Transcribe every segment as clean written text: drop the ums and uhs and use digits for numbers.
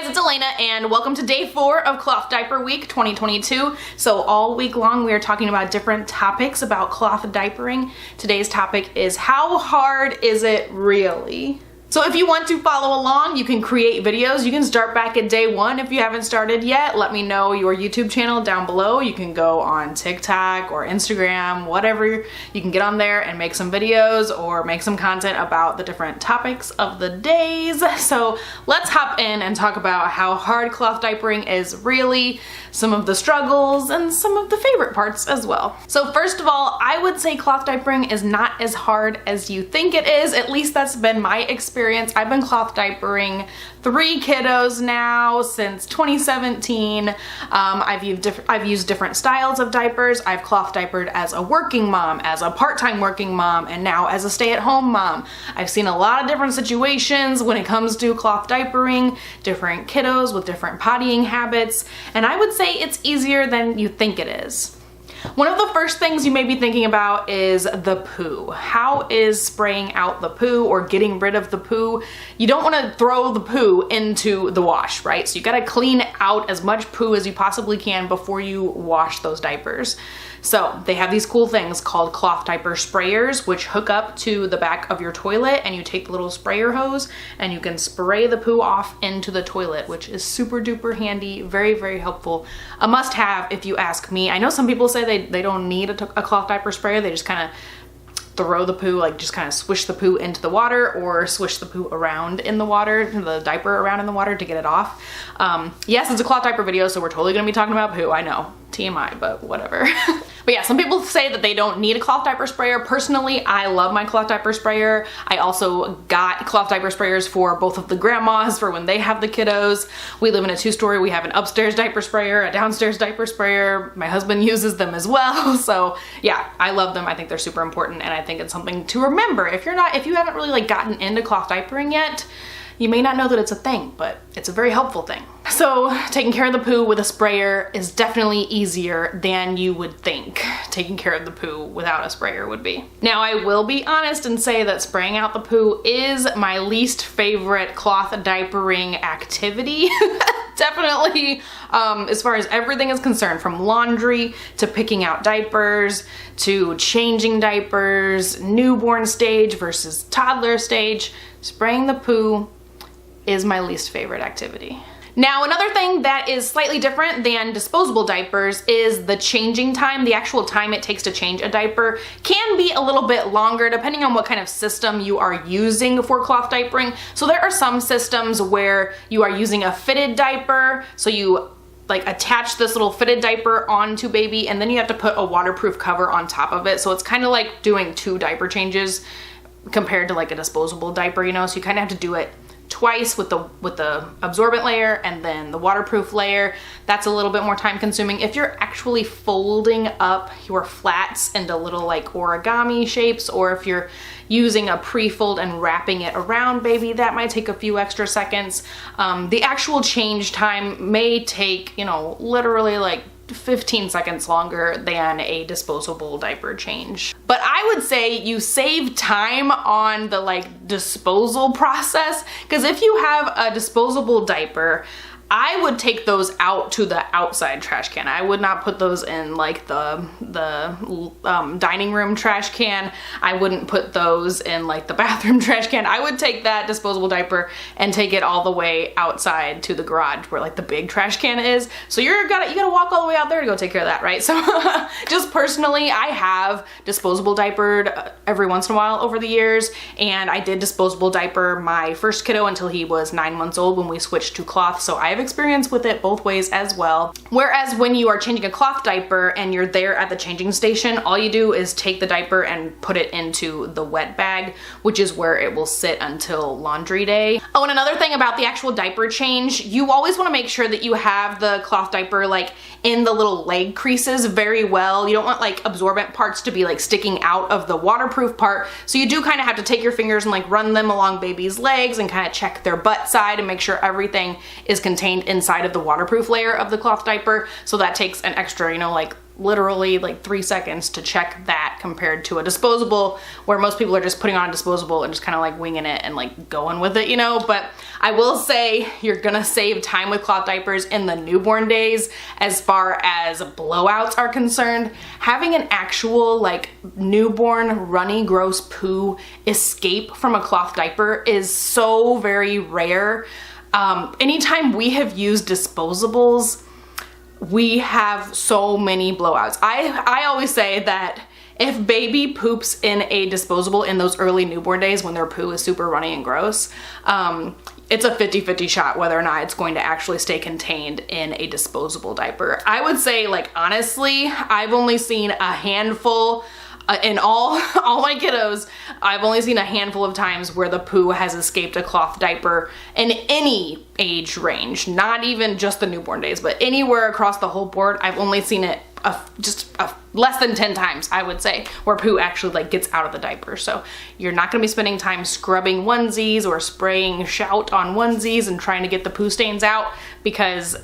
guys, it's Elena and welcome to day 4 of Cloth Diaper Week 2022. So all week long we are talking about different topics about cloth diapering. Today's topic is how hard is it really? So if you want to follow along, you can create videos. You can start back at day 1 if you haven't started yet. Let me know your YouTube channel down below. You can go on TikTok or Instagram, whatever. You can get on there and make some videos or make some content about the different topics of the days. So let's hop in and talk about how hard cloth diapering is really, some of the struggles, and some of the favorite parts as well. So first of all, I would say cloth diapering is not as hard as you think it is. At least that's been my experience. I've been cloth diapering 3 kiddos now since 2017. I've used different styles of diapers. I've cloth diapered as a working mom, as a part-time working mom, and now as a stay-at-home mom. I've seen a lot of different situations when it comes to cloth diapering, different kiddos with different pottying habits, and I would say it's easier than you think it is. One of the first things you may be thinking about is the poo. How is spraying out the poo or getting rid of the poo? You don't want to throw the poo into the wash, right? So you gotta clean out as much poo as you possibly can before you wash those diapers. So they have these cool things called cloth diaper sprayers, which hook up to the back of your toilet, and you take the little sprayer hose and you can spray the poo off into the toilet, which is super duper handy, very, very helpful. A must have if you ask me. I know some people say they don't need a cloth diaper sprayer. They just kind of throw the poo, like just kind of swish the poo into the water or swish the poo around in the water, the diaper around in the water to get it off. Yes, it's a cloth diaper video, so we're totally gonna be talking about poo. I know, TMI, but whatever. But yeah, some people say that they don't need a cloth diaper sprayer. Personally, I love my cloth diaper sprayer. I also got cloth diaper sprayers for both of the grandmas for when they have the kiddos. We live in a 2-story. We have an upstairs diaper sprayer, a downstairs diaper sprayer. My husband uses them as well. So yeah, I love them. I think they're super important, and I think it's something to remember. If you haven't really like gotten into cloth diapering yet, you may not know that it's a thing, but it's a very helpful thing. So taking care of the poo with a sprayer is definitely easier than you would think taking care of the poo without a sprayer would be. Now I will be honest and say that spraying out the poo is my least favorite cloth diapering activity. Definitely, as far as everything is concerned, from laundry to picking out diapers to changing diapers, newborn stage versus toddler stage, spraying the poo is my least favorite activity. Now, another thing that is slightly different than disposable diapers is the changing time. The actual time it takes to change a diaper can be a little bit longer depending on what kind of system you are using for cloth diapering. So there are some systems where you are using a fitted diaper, so you like attach this little fitted diaper onto baby and then you have to put a waterproof cover on top of it. So it's kind of like doing 2 diaper changes compared to like a disposable diaper, you know, so you kind of have to do it twice with the absorbent layer and then the waterproof layer. That's a little bit more time consuming. If you're actually folding up your flats into little like origami shapes, or if you're using a pre-fold and wrapping it around baby, that might take a few extra seconds. The actual change time may take, you know, literally like 15 seconds longer than a disposable diaper change. But I would say you save time on the like disposal process, because if you have a disposable diaper, I would take those out to the outside trash can. I would not put those in like the dining room trash can. I wouldn't put those in like the bathroom trash can. I would take that disposable diaper and take it all the way outside to the garage where like the big trash can is. So you gotta walk all the way out there to go take care of that, right? So just personally, I have disposable diapered every once in a while over the years, and I did disposable diaper my first kiddo until he was 9 months old when we switched to cloth. So I have experience with it both ways as well. Whereas when you are changing a cloth diaper and you're there at the changing station, all you do is take the diaper and put it into the wet bag, which is where it will sit until laundry day. Oh, and another thing about the actual diaper change, you always want to make sure that you have the cloth diaper like in the little leg creases very well. You don't want like absorbent parts to be like sticking out of the waterproof part. So you do kind of have to take your fingers and like run them along baby's legs and kind of check their butt side and make sure everything is contained inside of the waterproof layer of the cloth diaper. So that takes an extra, you know, like literally like 3 seconds to check that compared to a disposable, where most people are just putting on a disposable and just kind of like winging it and like going with it, you know. But I will say you're gonna save time with cloth diapers in the newborn days as far as blowouts are concerned. Having an actual like newborn runny gross poo escape from a cloth diaper is so very rare. Anytime we have used disposables, we have so many blowouts. I always say that if baby poops in a disposable in those early newborn days when their poo is super runny and gross, it's a 50-50 shot whether or not it's going to actually stay contained in a disposable diaper. I would say, like, honestly, I've only seen a handful in all my kiddos. I've only seen a handful of times where the poo has escaped a cloth diaper in any age range, not even just the newborn days, but anywhere across the whole board. I've only seen it less than 10 times, I would say, where poo actually like gets out of the diaper. So you're not gonna be spending time scrubbing onesies or spraying Shout on onesies and trying to get the poo stains out, because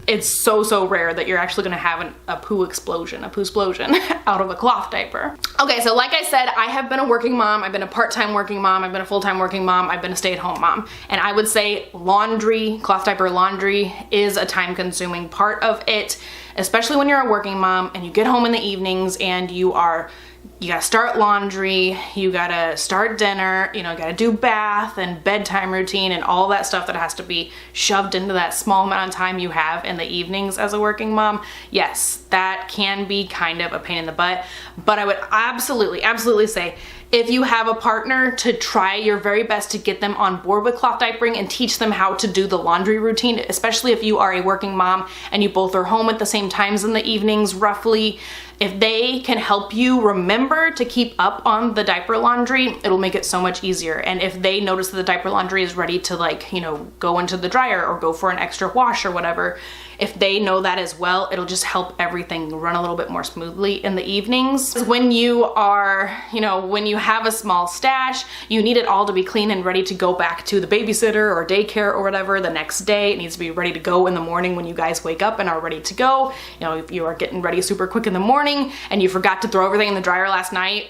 it's so rare that you're actually gonna have a poo explosion out of a cloth diaper. Okay, so like I said, I have been a working mom. I've been a part-time working mom. I've been a full-time working mom. I've been a stay-at-home mom. And I would say laundry, cloth diaper laundry, is a time-consuming part of it, especially when you're a working mom and you get home in the evenings and you gotta start laundry, you gotta start dinner, you know, gotta do bath and bedtime routine and all that stuff that has to be shoved into that small amount of time you have in the evenings as a working mom. Yes, that can be kind of a pain in the butt, but I would absolutely say, if you have a partner, to try your very best to get them on board with cloth diapering and teach them how to do the laundry routine, especially if you are a working mom and you both are home at the same times in the evenings roughly. If they can help you remember to keep up on the diaper laundry, it'll make it so much easier. And if they notice that the diaper laundry is ready to, like, you know, go into the dryer or go for an extra wash or whatever, if they know that as well, it'll just help everything run a little bit more smoothly in the evenings. When you are, you know, when you have a small stash, you need it all to be clean and ready to go back to the babysitter or daycare or whatever the next day. It needs to be ready to go in the morning when you guys wake up and are ready to go. You know, if you are getting ready super quick in the morning and you forgot to throw everything in the dryer last night,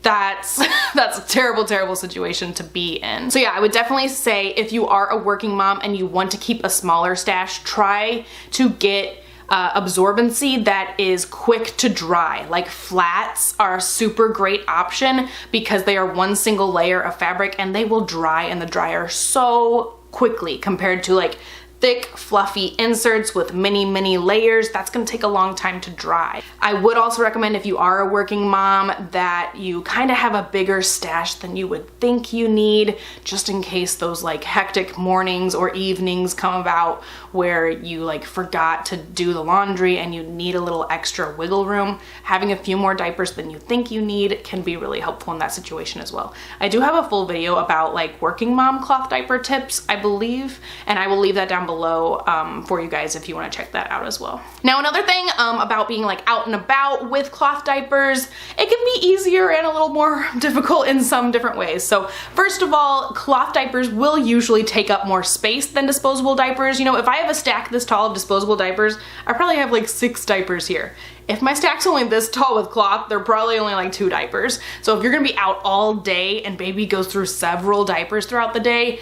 that's a terrible situation to be in. So yeah, I would definitely say if you are a working mom and you want to keep a smaller stash, try to get absorbency that is quick to dry. Like flats are a super great option because they are one single layer of fabric and they will dry in the dryer so quickly compared to like thick, fluffy inserts with many layers. That's gonna take a long time to dry. I would also recommend, if you are a working mom, that you kind of have a bigger stash than you would think you need, just in case those like hectic mornings or evenings come about where you like forgot to do the laundry and you need a little extra wiggle room. Having a few more diapers than you think you need can be really helpful in that situation as well. I do have a full video about like working mom cloth diaper tips, I believe, and I will leave that down below for you guys if you want to check that out as well. Now, another thing about being like out and about with cloth diapers, it can be easier and a little more difficult in some different ways. So first of all, cloth diapers will usually take up more space than disposable diapers. You know, if I have a stack this tall of disposable diapers, I probably have like 6 diapers here. If my stack's only this tall with cloth, they're probably only like 2 diapers. So if you're gonna be out all day and baby goes through several diapers throughout the day,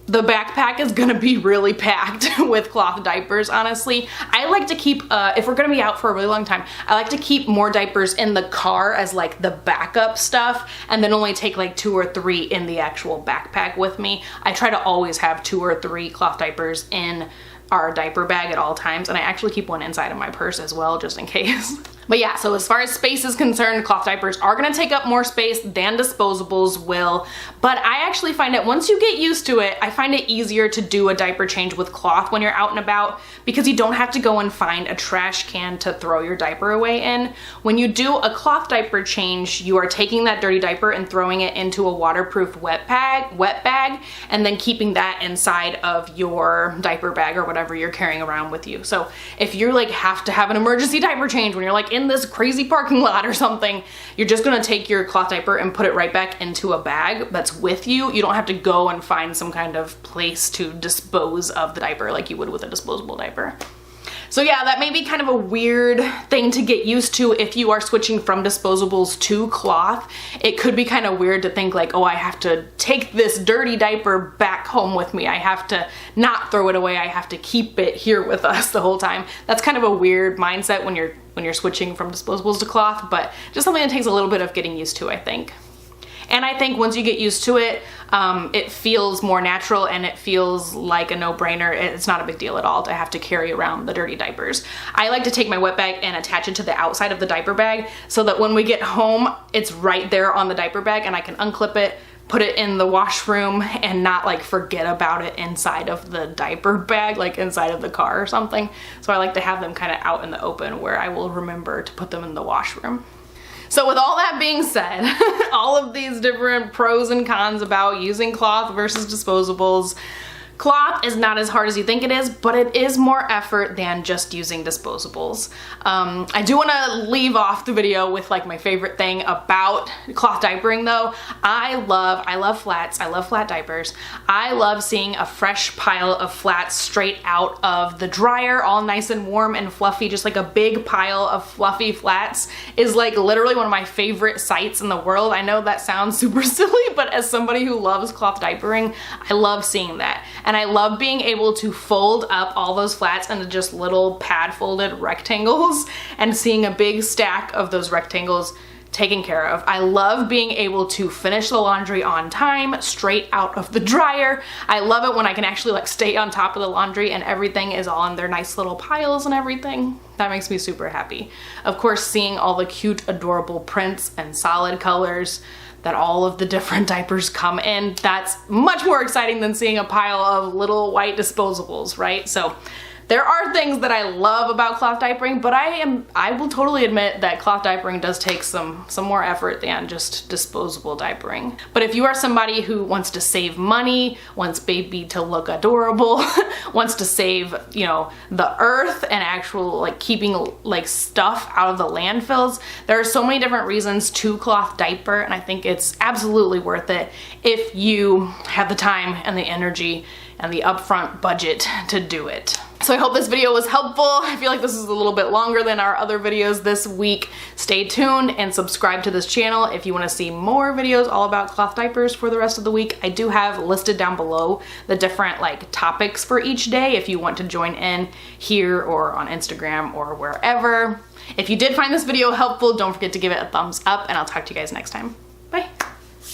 the backpack is gonna be really packed with cloth diapers, honestly. I like to keep, if we're gonna be out for a really long time, I like to keep more diapers in the car as like the backup stuff, and then only take like 2 or 3 in the actual backpack with me. I try to always have 2 or 3 cloth diapers in our diaper bag at all times, and I actually keep one inside of my purse as well, just in case. But yeah, so as far as space is concerned, cloth diapers are gonna take up more space than disposables will, but I actually find that once you get used to it, I find it easier to do a diaper change with cloth when you're out and about, because you don't have to go and find a trash can to throw your diaper away in. When you do a cloth diaper change, you are taking that dirty diaper and throwing it into a waterproof wet bag, and then keeping that inside of your diaper bag or whatever you're carrying around with you. So if you're like have to have an emergency diaper change when you're like in this crazy parking lot or something, you're just gonna take your cloth diaper and put it right back into a bag that's with you. You don't have to go and find some kind of place to dispose of the diaper like you would with a disposable diaper. So yeah, that may be kind of a weird thing to get used to if you are switching from disposables to cloth. It could be kind of weird to think like, oh, I have to take this dirty diaper back home with me. I have to not throw it away. I have to keep it here with us the whole time. That's kind of a weird mindset when you're switching from disposables to cloth, but just something that takes a little bit of getting used to, I think. And I think once you get used to it, it feels more natural and it feels like a no-brainer. It's not a big deal at all to have to carry around the dirty diapers. I like to take my wet bag and attach it to the outside of the diaper bag so that when we get home, it's right there on the diaper bag and I can unclip it, put it in the washroom, and not like forget about it inside of the diaper bag, like inside of the car or something. So I like to have them kind of out in the open where I will remember to put them in the washroom. So with all that being said, all of these different pros and cons about using cloth versus disposables, cloth is not as hard as you think it is, but it is more effort than just using disposables. I do want to leave off the video with like my favorite thing about cloth diapering though. I love flats. I love flat diapers. I love seeing a fresh pile of flats straight out of the dryer, all nice and warm and fluffy. Just like a big pile of fluffy flats is like literally one of my favorite sights in the world. I know that sounds super silly, but as somebody who loves cloth diapering, I love seeing that. And I love being able to fold up all those flats into just little pad folded rectangles and seeing a big stack of those rectangles taken care of. I love being able to finish the laundry on time, straight out of the dryer. I love it when I can actually like stay on top of the laundry and everything is all in their nice little piles and everything. That makes me super happy. Of course, seeing all the cute, adorable prints and solid colors that all of the different diapers come in, that's much more exciting than seeing a pile of little white disposables, right? So there are things that I love about cloth diapering, but I will totally admit that cloth diapering does take some more effort than just disposable diapering. But if you are somebody who wants to save money, wants baby to look adorable, wants to save, you know, the earth and actual like keeping like stuff out of the landfills, there are so many different reasons to cloth diaper, and I think it's absolutely worth it if you have the time and the energy and the upfront budget to do it. So I hope this video was helpful. I feel like this is a little bit longer than our other videos this week. Stay tuned and subscribe to this channel if you want to see more videos all about cloth diapers for the rest of the week. I do have listed down below the different like topics for each day if you want to join in here or on Instagram or wherever. If you did find this video helpful, don't forget to give it a thumbs up, and I'll talk to you guys next time. Bye.